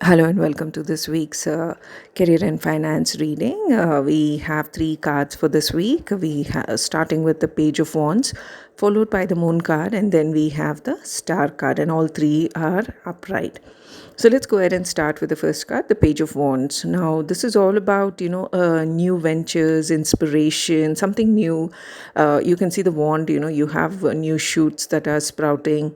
Hello and welcome to this week's Career and Finance reading. We have three cards for this week. Starting with the Page of Wands, followed by the Moon card, and then we have the Star card, and all three are upright. So let's go ahead and start with the first card, the Page of Wands. Now, this is all about new ventures, inspiration, something new. You can see the wand. You have new shoots that are sprouting,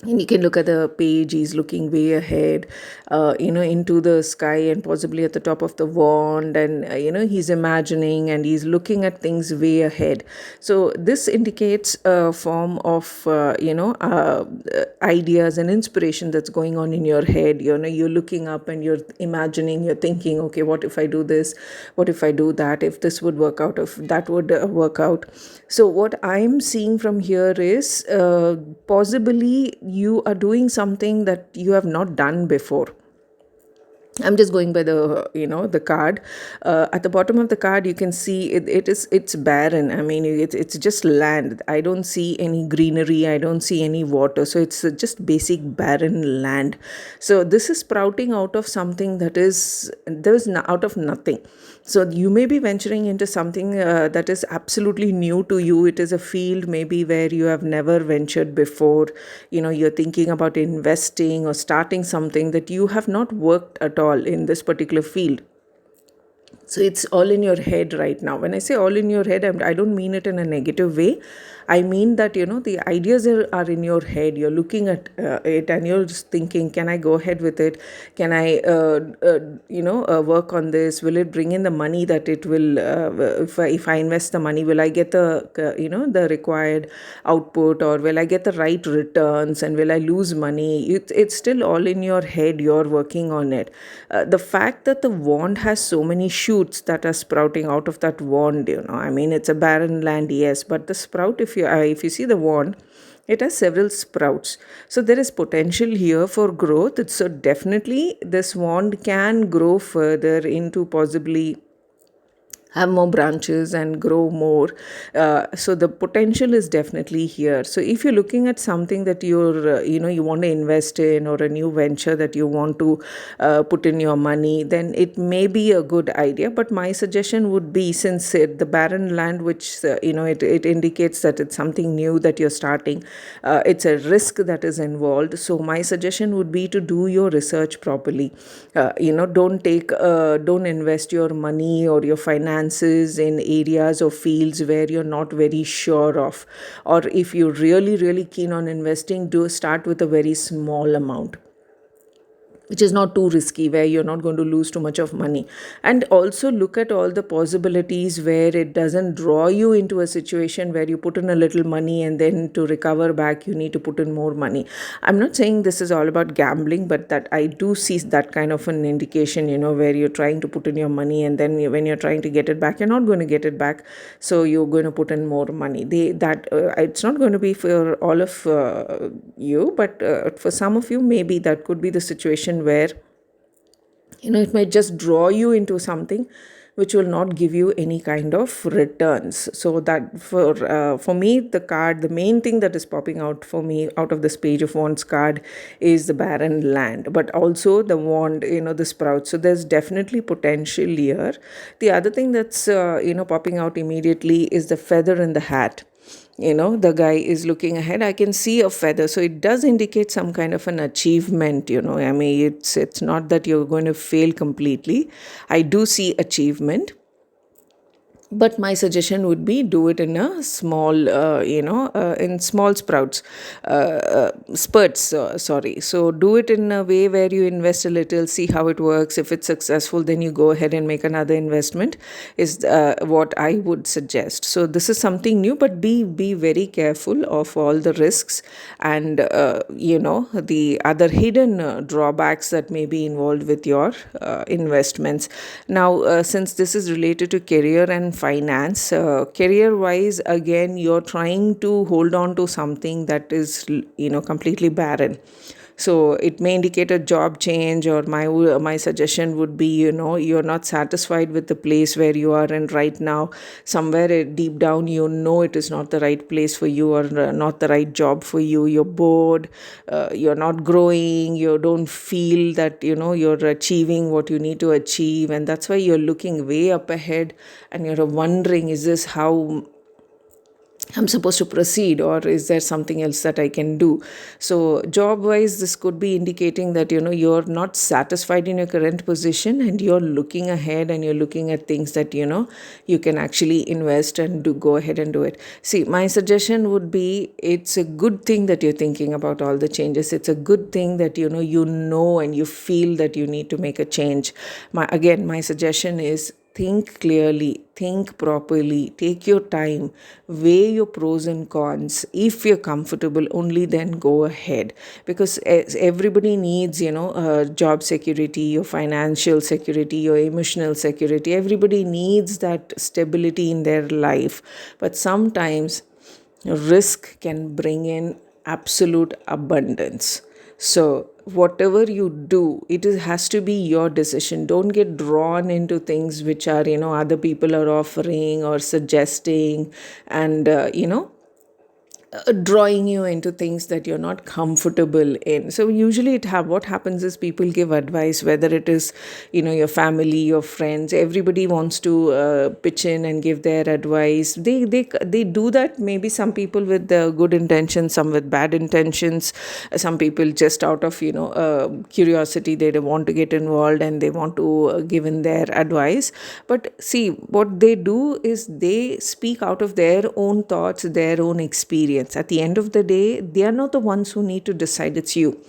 and you can look at the page. He's looking way ahead, into the sky and possibly at the top of the wand, and he's imagining and he's looking at things way ahead. So this indicates a form of ideas and inspiration that's going on in your head. You're looking up and you're imagining, you're thinking, okay, what if I do this, what if I do that, if this would work out, if that would work out. So what I'm seeing from here is possibly you are doing something that you have not done before. I'm just going by the card. At the bottom of the card, you can see it's barren. I mean, it's just land. I don't see any greenery. I don't see any water. So it's just basic barren land. So this is sprouting out of something that is out of nothing. So you may be venturing into something that is absolutely new to you. It is a field maybe where you have never ventured before. You're thinking about investing or starting something that you have not worked at all in this particular field. So it's all in your head right now. When I say all in your head, I don't mean it in a negative way. I mean that, the ideas are in your head. You're looking at it and you're just thinking, can I go ahead with it? Can I, work on this? Will it bring in the money that it will, if I invest the money, will I get the required output, or will I get the right returns, and will I lose money? It's still all in your head. You're working on it. The fact that the wand has so many shoots that are sprouting out of that wand, I mean, it's a barren land, yes, but the sprout, if you see the wand, it has several sprouts. So there is potential here for growth. So definitely this wand can grow further into possibly have more branches and grow more. So the potential is definitely here. So if you're looking at something that you want to invest in, or a new venture that you want to put in your money, then it may be a good idea. But my suggestion would be, since the barren land, which it indicates that it's something new that you're starting, it's a risk that is involved. So my suggestion would be to do your research properly. Don't invest your money or your finances in areas or fields where you're not very sure of. Or if you're really, really keen on investing, do start with a very small amount, which is not too risky, where you're not going to lose too much of money. And also look at all the possibilities where it doesn't draw you into a situation where you put in a little money and then to recover back you need to put in more money. I'm not saying this is all about gambling, but that I do see that kind of an indication, where you're trying to put in your money, and then when you're trying to get it back, you're not going to get it back, so you're going to put in more money. It's not going to be for all of you, but for some of you, maybe that could be the situation where it might just draw you into something which will not give you any kind of returns. So that for me, the main thing that is popping out for me out of this Page of Wands card is the barren land, but also the wand, the sprout. So there's definitely potential here. The other thing that's popping out immediately is the feather in the hat. The guy is looking ahead. I can see a feather, so it does indicate some kind of an achievement. I mean, it's not that you're going to fail completely. I do see achievement, but my suggestion would be do it in a small in small spurts, sorry. So do it in a way where you invest a little, see how it works. If it's successful, then you go ahead and make another investment, is what I would suggest. So this is something new, but be very careful of all the risks and the other hidden drawbacks that may be involved with your investments. Now, since this is related to career and finance, career wise, again, you're trying to hold on to something that is completely barren. So it may indicate a job change, or my suggestion would be, you're not satisfied with the place where you are in right now. Somewhere deep down, it is not the right place for you, or not the right job for you. You're bored, you're not growing, you don't feel that you're achieving what you need to achieve, and that's why you're looking way up ahead, and you're wondering, is this how I'm supposed to proceed, or is there something else that I can do? So job wise, this could be indicating that you're not satisfied in your current position, and you're looking ahead, and you're looking at things that you can actually invest and go ahead and do it. See, my suggestion would be, it's a good thing that you're thinking about all the changes. It's a good thing that and you feel that you need to make a change. My suggestion is, think clearly, think properly, take your time, weigh your pros and cons. If you're comfortable, only then go ahead. Because everybody needs, job security, your financial security, your emotional security. Everybody needs that stability in their life. But sometimes risk can bring in absolute abundance. So whatever you do, has to be your decision. Don't get drawn into things which are other people are offering or suggesting, and drawing you into things that you're not comfortable in. So usually what happens is, people give advice, whether it is your family, your friends. Everybody wants to pitch in and give their advice. They do that. Maybe some people with good intentions, some with bad intentions. Some people just out of curiosity, they don't want to get involved, and they want to give in their advice. But see, what they do is, they speak out of their own thoughts, their own experience. At the end of the day, they are not the ones who need to decide. It's you.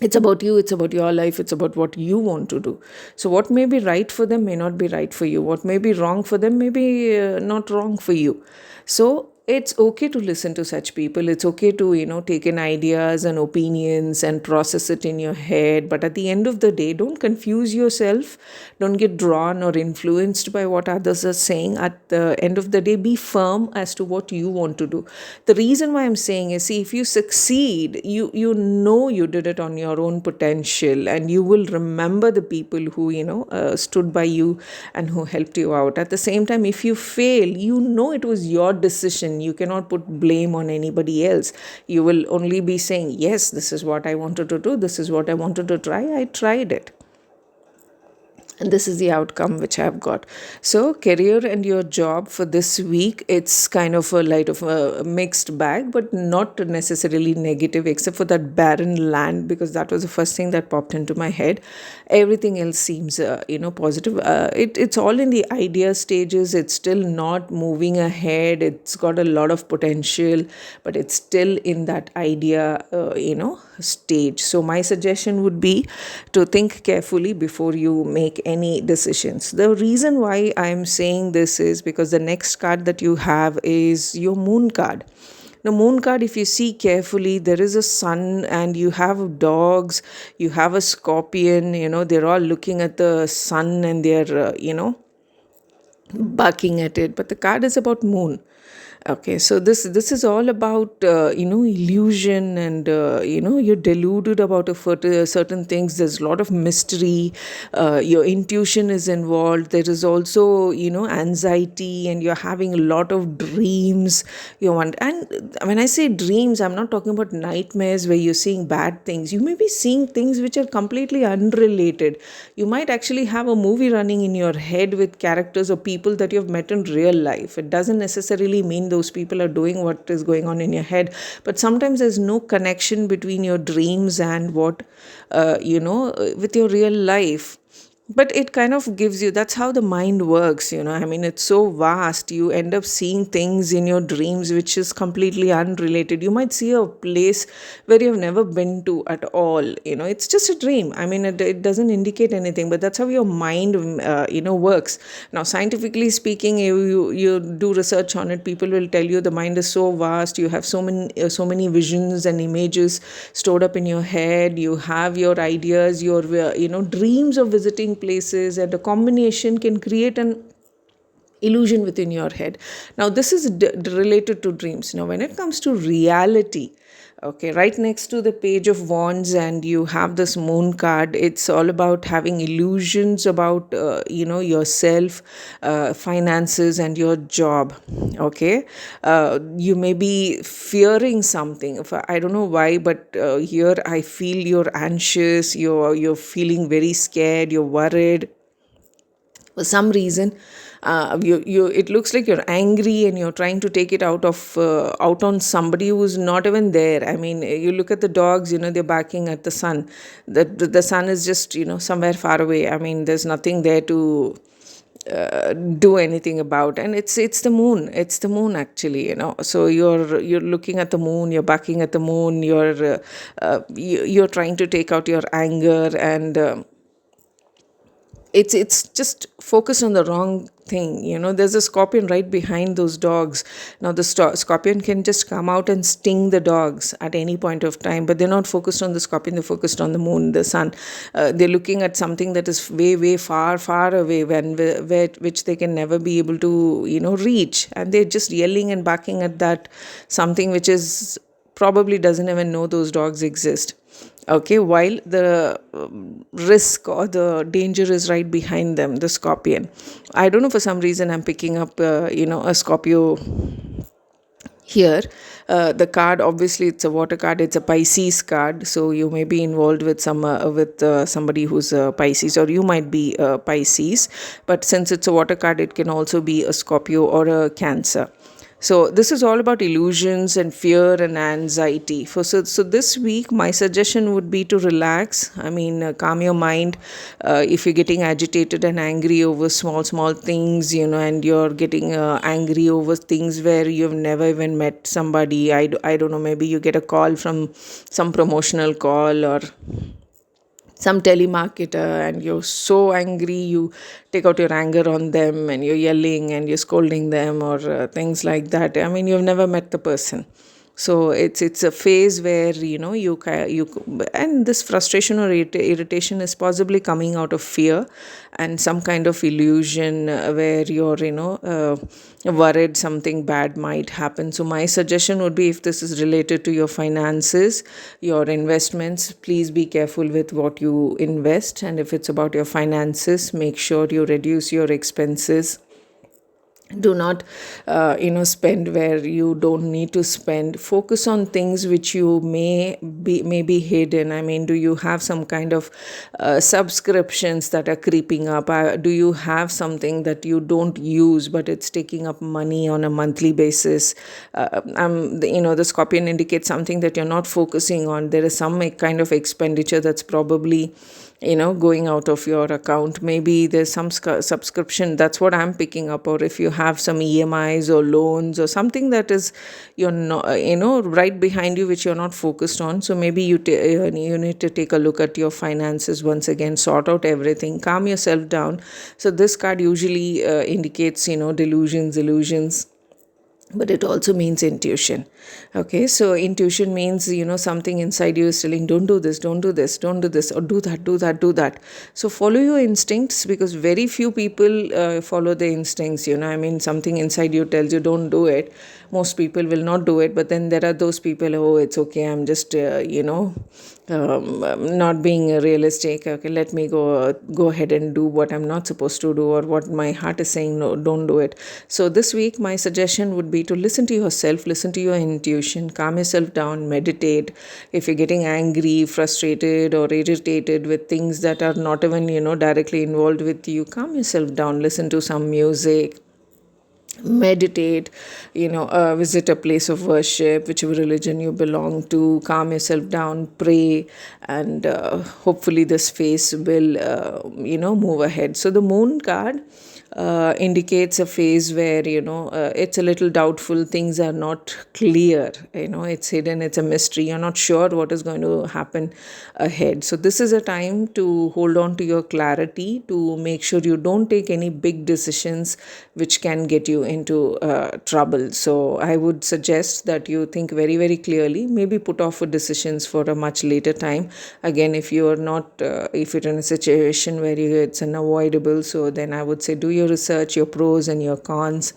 It's about you, it's about your life, it's about what you want to do. So what may be right for them may not be right for you. What may be wrong for them may be not wrong for you. So it's okay to listen to such people. It's okay to take in ideas and opinions and process it in your head. But at the end of the day, don't confuse yourself. Don't get drawn or influenced by what others are saying. At the end of the day, be firm as to what you want to do. The reason why I'm saying is, see, if you succeed, you did it on your own potential, and you will remember the people who stood by you and who helped you out. At the same time, if you fail, it was your decision. You cannot put blame on anybody else. You will only be saying, yes, this is what I wanted to do, this is what I wanted to try, I tried it, and this is the outcome which I've got. So career and your job for this week, it's kind of a light of a mixed bag, but not necessarily negative, except for that barren land, because that was the first thing that popped into my head. Everything else seems positive. It's all in the idea stages. It's still not moving ahead. It's got a lot of potential, but it's still in that idea stage. So my suggestion would be to think carefully before you make any decisions. The reason why I'm saying this is because the next card that you have is your moon card. The moon card, if you see carefully, there is a sun, and you have dogs, you have a scorpion, they're all looking at the sun, and they're barking at it. But the card is about moon. Okay, so this is all about illusion, and you're deluded about certain things. There's a lot of mystery. Your intuition is involved. There is also anxiety, and you're having a lot of dreams. And when I say dreams, I'm not talking about nightmares where you're seeing bad things. You may be seeing things which are completely unrelated. You might actually have a movie running in your head with characters or people that you've met in real life. It doesn't necessarily mean those people are doing what is going on in your head, but sometimes there's no connection between your dreams and what with your real life. But it kind of gives you, that's how the mind works. I mean, it's so vast. You end up seeing things in your dreams which is completely unrelated. You might see a place where you've never been to at all. It's just a dream. I mean, it doesn't indicate anything, but that's how your mind works. Now, scientifically speaking, you do research on it, people will tell you the mind is so vast. You have so many visions and images stored up in your head. You have your ideas, your dreams of visiting places, and a combination can create an illusion within your head. Now, this is related to dreams. Now, when it comes to reality, Okay, right next to the page of wands, and you have this moon card. It's all about having illusions about yourself, finances, and your job. Okay, you may be fearing something. I don't know why, but here I feel you're anxious. You're feeling very scared. You're worried for some reason. You it looks like you're angry and you're trying to take it out on somebody who's not even there. I mean, you look at the dogs, they're barking at the sun. The sun is just somewhere far away. I mean, there's nothing there to do anything about. And it's the moon actually. So you're looking at the moon, you're barking at the moon, you're trying to take out your anger, and it's just focused on the wrong thing. There's a scorpion right behind those dogs. Now the scorpion can just come out and sting the dogs at any point of time, but they're not focused on the scorpion, they're focused on the moon, the sun. They're looking at something that is way, way far, far away, which they can never be able to reach, and they're just yelling and barking at that something which is probably doesn't even know those dogs exist. Okay, while the risk or the danger is right behind them, the scorpion. I don't know, for some reason I'm picking up a Scorpio here. The card, obviously it's a water card, it's a Pisces card, so you may be involved with somebody who's a Pisces, or you might be a Pisces. But since it's a water card, it can also be a Scorpio or a Cancer. So this is all about illusions and fear and anxiety. So this week, my suggestion would be to relax. I mean, calm your mind. If you're getting agitated and angry over small things, and you're getting angry over things where you've never even met somebody. I don't know, maybe you get a call from some promotional call, or some telemarketer, and you're so angry, you take out your anger on them and you're yelling and you're scolding them, or things like that. I mean, you've never met the person. So it's a phase where and this frustration or irritation is possibly coming out of fear and some kind of illusion, where you're worried something bad might happen. So my suggestion would be, if this is related to your finances, your investments, please be careful with what you invest. And if it's about your finances, make sure you reduce your expenses. Do not spend where you don't need to spend. Focus on things which you may be hidden. I mean, do you have some kind of subscriptions that are creeping up? Do you have something that you don't use but it's taking up money on a monthly basis? The scorpion indicates something that you're not focusing on. There is some kind of expenditure that's probably going out of your account. Maybe there's some subscription, that's what I'm picking up. Or if you have some EMIs or loans or something that is you're not right behind you, which you're not focused on. So maybe you need to take a look at your finances once again, sort out everything, calm yourself down. So this card usually indicates delusions, illusions, but it also means intuition. Okay, so intuition means something inside you is telling, don't do this, don't do this, don't do this, or do that, do that, do that. So follow your instincts, because very few people follow their instincts. I mean, something inside you tells you don't do it. Most people will not do it, but then there are those people, oh, it's okay, I'm just not being realistic. Okay, let me go ahead and do what I'm not supposed to do, or what my heart is saying, no, don't do it. So this week my suggestion would be to listen to yourself, listen to your intuition, calm yourself down, meditate. If you're getting angry, frustrated, or irritated with things that are not even directly involved with you, calm yourself down, listen to some music, meditate, visit a place of worship, whichever religion you belong to, calm yourself down, pray, and hopefully this phase will move ahead. So the moon card indicates a phase where it's a little doubtful, things are not clear, it's hidden, it's a mystery, you're not sure what is going to happen ahead. So this is a time to hold on to your clarity, to make sure you don't take any big decisions which can get you into trouble. So I would suggest that you think very, very clearly, maybe put off decisions for a much later time. Again, if you're in a situation where it's unavoidable, so then I would say do your research, your pros and your cons.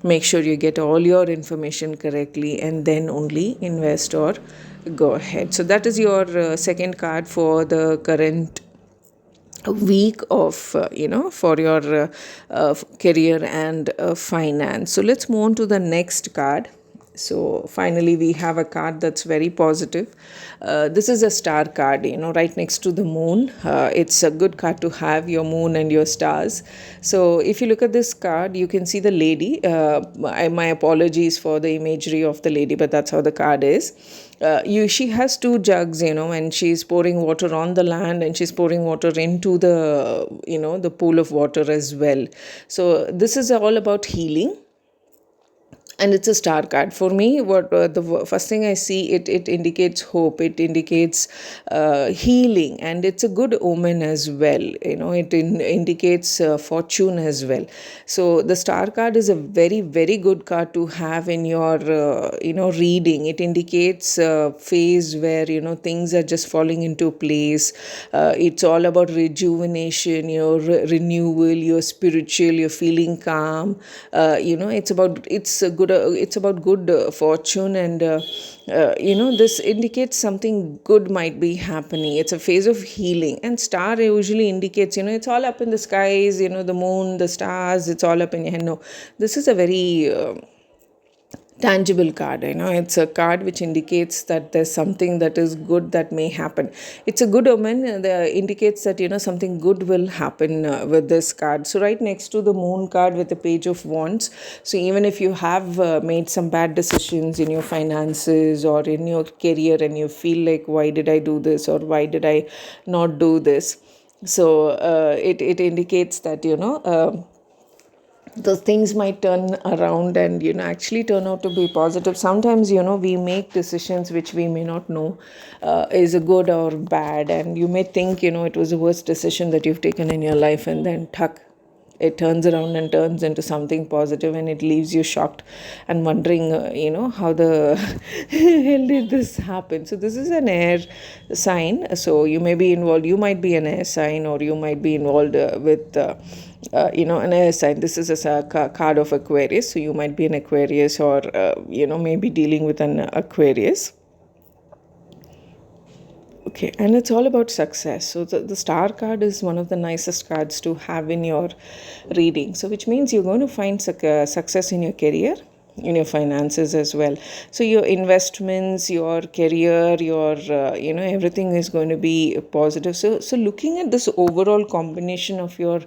Make sure you get all your information correctly, and then only invest or go ahead. So that is your second card for the current week of for your career and finance. So let's move on to the next card. So finally we have a card that's very positive. This is a star card, right next to the moon. It's a good card to have, your moon and your stars. So if you look at this card, you can see the lady. My apologies for the imagery of the lady, but that's how the card is. She has two jugs, and she's pouring water on the land, and she's pouring water into the the pool of water as well. So this is all about healing, and it's a star card for me. What first thing I see, it indicates hope, it indicates healing, and it's a good omen as well. It indicates fortune as well. So the star card is a very, very good card to have in your reading. It indicates a phase where things are just falling into place. It's all about rejuvenation, your renewal, your spiritual, you're feeling calm. It's about good fortune, and this indicates something good might be happening. It's a phase of healing, and star usually indicates it's all up in the skies, the moon, the stars, it's all up in your head. No, this is a very tangible card. It's a card which indicates that there's something that is good that may happen. It's a good omen, that indicates that something good will happen with this card. So right next to the moon card with the page of wands, so even if you have made some bad decisions in your finances or in your career, and you feel like, why did I do this, or why did I not do this? So it indicates that those things might turn around and actually turn out to be positive. Sometimes we make decisions which we may not know is a good or bad, and you may think it was the worst decision that you've taken in your life, and then tuck, it turns around and turns into something positive, and it leaves you shocked and wondering how the hell did this happen. So this is an air sign, so you may be involved, you might be an air sign, or you might be involved with an air sign. This is a card of Aquarius, so you might be an Aquarius, or maybe dealing with an Aquarius. Okay, and it's all about success. So the star card is one of the nicest cards to have in your reading. So which means you're going to find success in your career, in your finances as well. So your investments, your career, your everything is going to be positive. So looking at this overall combination of your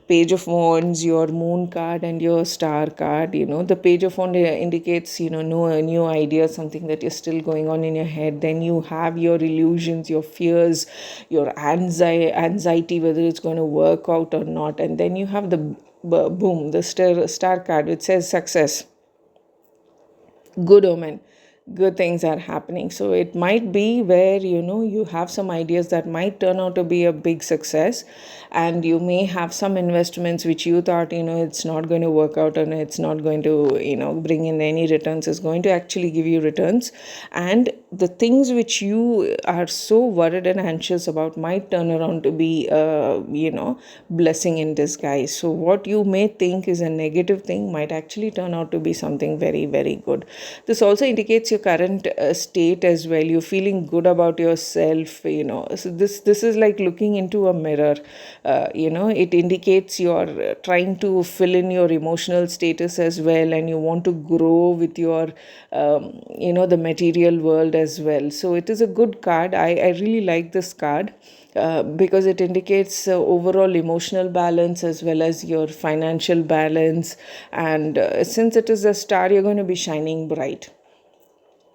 page of wands, your moon card, and your star card, the page of wand indicates no new idea, something that is still going on in your head. Then you have your illusions, your fears, your anxiety, whether it's going to work out or not. And then you have the boom, the star card, which says success, good omen, good things are happening. So it might be where you have some ideas that might turn out to be a big success, and you may have some investments which you thought it's not going to work out, and it's not going to bring in any returns, is going to actually give you returns. And the things which you are so worried and anxious about might turn around to be blessing in disguise. So what you may think is a negative thing might actually turn out to be something very, very good. This also indicates your current state as well. You're feeling good about yourself. So this is like looking into a mirror. It indicates you're trying to fill in your emotional status as well, and you want to grow with your the material world as well. So it is a good card. I really like this card. Because it indicates overall emotional balance as well as your financial balance. And since it is a star, you're going to be shining bright,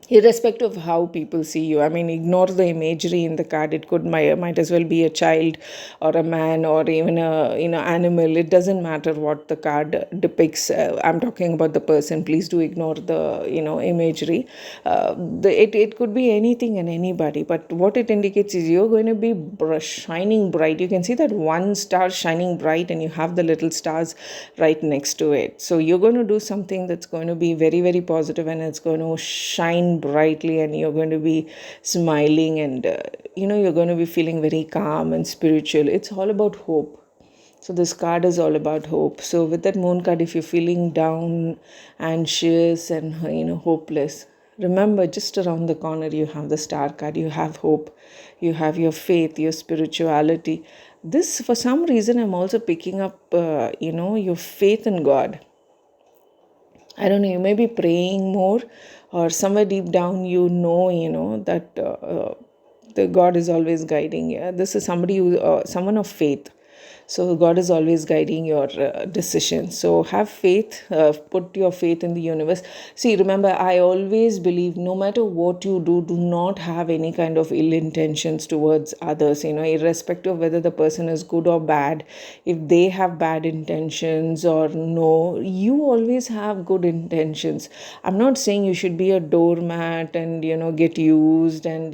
irrespective of how people see you. I mean, ignore the imagery in the card. It might as well be a child or a man or even a animal. It doesn't matter what the card depicts. I'm talking about the person. Please do ignore the imagery. It could be anything and anybody, but what it indicates is you're going to be shining bright. You can see that one star shining bright, and you have the little stars right next to it. So you're going to do something that's going to be very, very positive, and it's going to shine brightly, and you're going to be smiling, and you're going to be feeling very calm and spiritual. It's all about hope. So this card is all about hope. So with that moon card, if you're feeling down, anxious, and hopeless, Remember, just around the corner, you have the star card, you have hope, you have your faith, your spirituality. This, for some reason, I'm also picking up, your faith in God. I don't know, you may be praying more, or somewhere deep down, that the God is always guiding you. This is someone of faith. So God is always guiding your decisions. So have faith, put your faith in the universe. See, remember, I always believe no matter what you do not have any kind of ill intentions towards others, irrespective of whether the person is good or bad. If they have bad intentions or no, you always have good intentions. I'm not saying you should be a doormat and, get used and,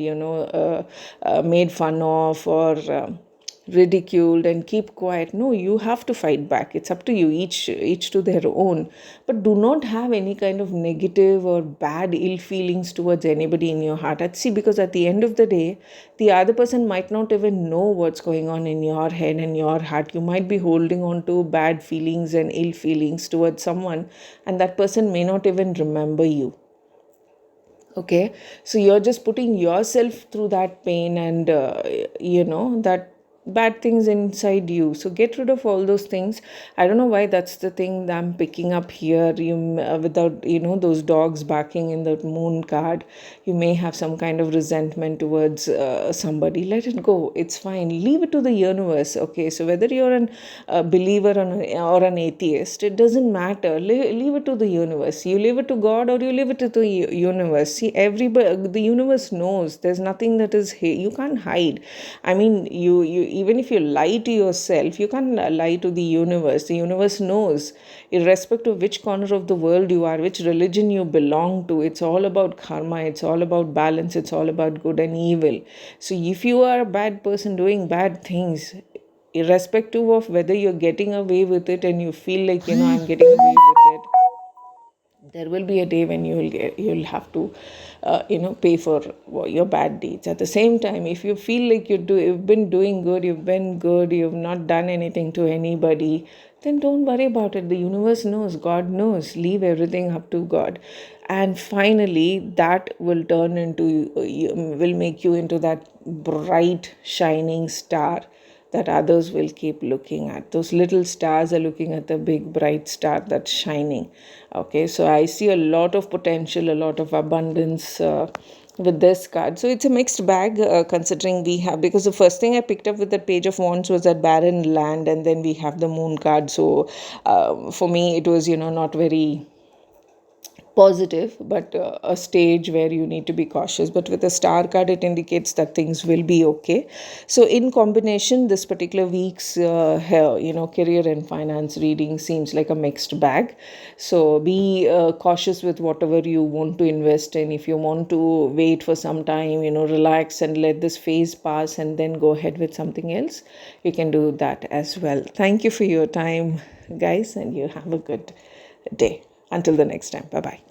made fun of, or ridiculed and keep quiet. No, you have to fight back. It's up to you, each to their own. But do not have any kind of negative or bad ill feelings towards anybody in your heart. See, because at the end of the day, the other person might not even know what's going on in your head and your heart. You might be holding on to bad feelings and ill feelings towards someone, and that person may not even remember you. Okay, so you're just putting yourself through that pain and that bad things inside you. So get rid of all those things. I don't know why that's the thing that I'm picking up here. Without those dogs barking in the moon card, you may have some kind of resentment towards somebody. Let it go, it's fine, leave it to the universe. Okay, so whether you're a believer or an atheist, it doesn't matter. Leave it to the universe. You leave it to God or you leave it to the universe. See, everybody, the universe knows. There's nothing that is you can't hide. I mean, you even if you lie to yourself, you can't lie to the universe. The universe knows, irrespective of which corner of the world you are, which religion you belong to. It's all about karma, it's all about balance, it's all about good and evil. So if you are a bad person doing bad things, irrespective of whether you're getting away with it and you feel like, I'm getting away with it, there will be a day when you'll have to pay for your bad deeds. At the same time, if you feel like you've been doing good, you've not done anything to anybody, then don't worry about it. The universe knows, God knows. Leave everything up to God. And finally, that will will make you into that bright shining star that others will keep looking at. Those little stars are looking at the big bright star that's shining. Okay, so I see a lot of potential, a lot of abundance with this card. So it's a mixed bag, considering we have, because the first thing I picked up with the Page of Wands was that barren land, and then we have the moon card. So for me, it was, not very positive, but a stage where you need to be cautious. But with a star card, it indicates that things will be okay. So in combination, this particular week's career and finance reading seems like a mixed bag. So be cautious with whatever you want to invest in. If you want to wait for some time, relax and let this phase pass and then go ahead with something else, you can do that as well. Thank you for your time, guys, and you have a good day. Until the next time. Bye-bye.